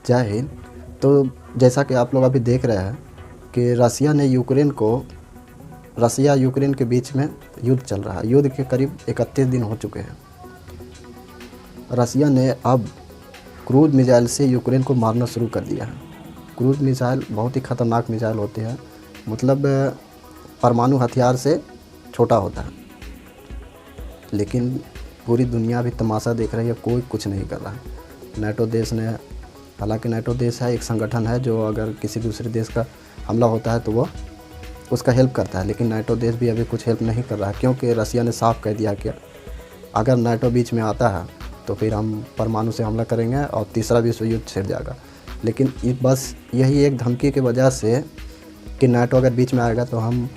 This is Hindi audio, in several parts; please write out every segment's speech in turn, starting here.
जय हिंद। तो जैसा कि आप लोग अभी देख रहे हैं कि रसिया यूक्रेन के बीच में युद्ध चल रहा है। युद्ध के करीब 31 दिन हो चुके हैं। रसिया ने अब क्रूज मिसाइल से यूक्रेन को मारना शुरू कर दिया है। क्रूज मिसाइल बहुत ही ख़तरनाक मिसाइल होते हैं, मतलब परमाणु हथियार से छोटा होता है। लेकिन पूरी दुनिया भी तमाशा देख रही है, कोई कुछ नहीं कर रहा है। नाटो देश ने, हालांकि नाटो देश है, एक संगठन है जो अगर किसी दूसरे देश का हमला होता है तो वो उसका हेल्प करता है, लेकिन नाटो देश भी अभी कुछ हेल्प नहीं कर रहा है, क्योंकि रसिया ने साफ कह दिया कि अगर नाटो बीच में आता है तो फिर हम परमाणु से हमला करेंगे और तीसरा विश्व युद्ध छिड़ जाएगा। लेकिन बस यही एक धमकी की वजह से कि नाटो अगर बीच में आएगा तो हम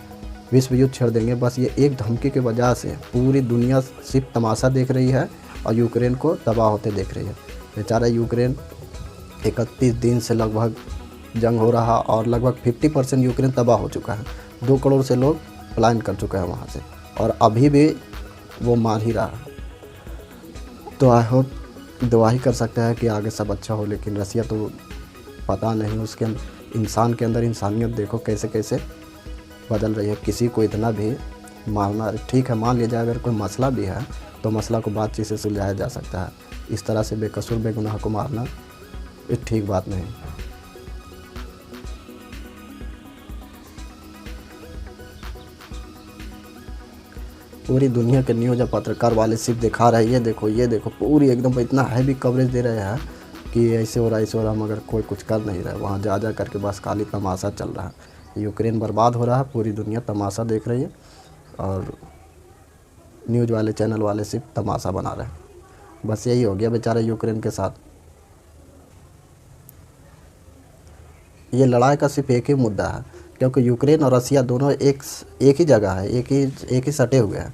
विश्व युद्ध छेड़ देंगे, बस ये एक धमकी की वजह से पूरी दुनिया सिर्फ तमाशा देख रही है और यूक्रेन को तबाह होते देख रही है। बेचारा यूक्रेन 31 दिन से लगभग जंग हो रहा और लगभग 50% यूक्रेन तबाह हो चुका है। 2 करोड़ से लोग पलायन कर चुके हैं वहाँ से, और अभी भी वो मार ही रहा है। तो आई होप, दुआ ही कर सकता है कि आगे सब अच्छा हो। लेकिन रसिया तो पता नहीं, उसके इंसान के अंदर इंसानियत देखो कैसे कैसे बदल रही है। किसी को इतना भी मारना, ठीक है मान लिया जाए अगर कोई मसला भी है तो मसला को बातचीत से सुलझाया जा सकता है। इस तरह से बेकसूर बेगुनाह को मारना ये ठीक बात नहीं। पूरी दुनिया के न्यूज़ और पत्रकार वाले सिर्फ दिखा रहे हैं, ये देखो पूरी एकदम इतना हैवी कवरेज दे रहे हैं कि ऐसे हो रहा, मगर कोई कुछ कर नहीं रहा है। वहाँ जा करके बस खाली तमाशा चल रहा है। यूक्रेन बर्बाद हो रहा है, पूरी दुनिया तमाशा देख रही है और न्यूज़ वाले चैनल वाले सिर्फ तमाशा बना रहे हैं। बस यही हो गया बेचारे यूक्रेन के साथ। ये लड़ाई का सिर्फ एक ही मुद्दा है, क्योंकि यूक्रेन और रसिया दोनों एक ही जगह है, एक ही सटे हुए हैं।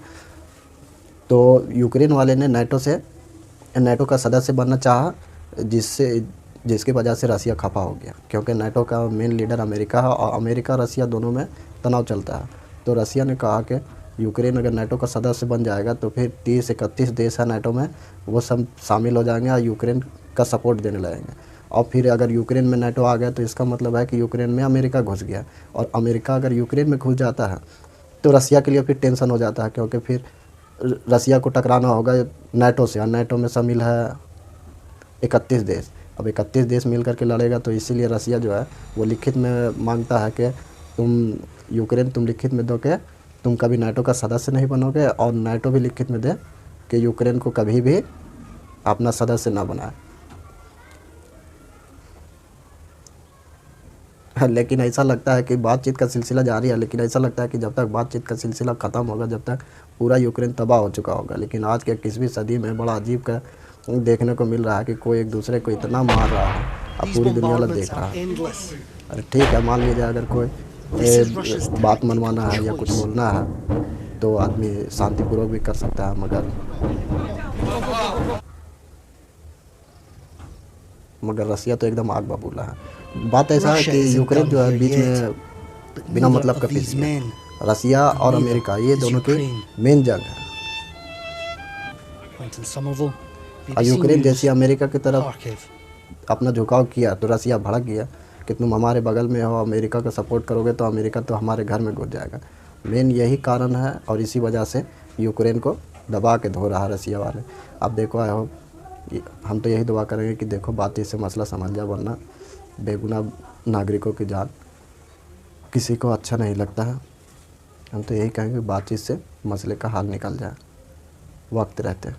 तो यूक्रेन वाले ने नाटो का सदस्य बनना चाहा, जिसकी वजह से रसिया खफा हो गया, क्योंकि नाटो का मेन लीडर अमेरिका है और अमेरिका रसिया दोनों में तनाव चलता है। तो रसिया ने कहा कि यूक्रेन अगर नाटो का सदस्य बन जाएगा तो फिर 30-31 देश है नाटो में, वो सब शामिल हो जाएंगे और यूक्रेन का सपोर्ट देने लगेंगे। और फिर अगर यूक्रेन में नाटो आ गया तो इसका मतलब है कि यूक्रेन में अमेरिका घुस गया, और अमेरिका अगर यूक्रेन में घुस जाता है तो रसिया के लिए फिर टेंशन हो जाता है, क्योंकि फिर रसिया को टकराना होगा नाटो से, और नाटो में शामिल है 31 देश। अब 31 देश मिल करके लड़ेगा, तो इसीलिए रसिया जो है वो लिखित में मांगता है कि तुम लिखित में दो कि तुम कभी नाटो का सदस्य नहीं बनोगे, और नाटो भी लिखित में दे कि यूक्रेन को कभी भी अपना सदस्य ना बनाए। लेकिन ऐसा लगता है कि बातचीत का सिलसिला जारी है, लेकिन ऐसा लगता है कि जब तक बातचीत का सिलसिला ख़त्म होगा, जब तक पूरा यूक्रेन तबाह हो चुका होगा। लेकिन आज के 21वीं सदी में बड़ा अजीब का देखने को मिल रहा है कि कोई एक दूसरे को इतना मार रहा है, अब पूरी दुनिया वाला देख रहा है। अरे ठीक है, मान लीजिए अगर कोई बात मनवाना है या कुछ बोलना है तो आदमी शांतिपूर्वक भी कर सकता है, मगर रसिया तो एकदम आग बबूला है। बात ऐसा है कि यूक्रेन जो है बीच में बिना मतलब का पिस गया। रसिया और अमेरिका ये दोनों की मेन जंग है, और यूक्रेन जैसी अमेरिका की तरफ अपना झुकाव किया तो रसिया भड़क गया कि तुम हमारे बगल में हो, अमेरिका का सपोर्ट करोगे तो अमेरिका तो हमारे घर में घुस जाएगा। मेन यही कारण है, और इसी वजह से यूक्रेन को दबा के धो रहा है रसिया वाले। अब देखो, आई होप, हम तो यही दुआ करेंगे कि देखो बातचीत से मसला समझ जाए, वरना बेगुनाह नागरिकों की जान किसी को अच्छा नहीं लगता है। हम तो यही कहेंगे बातचीत से मसले का हल निकल जाए, वक्त रहते।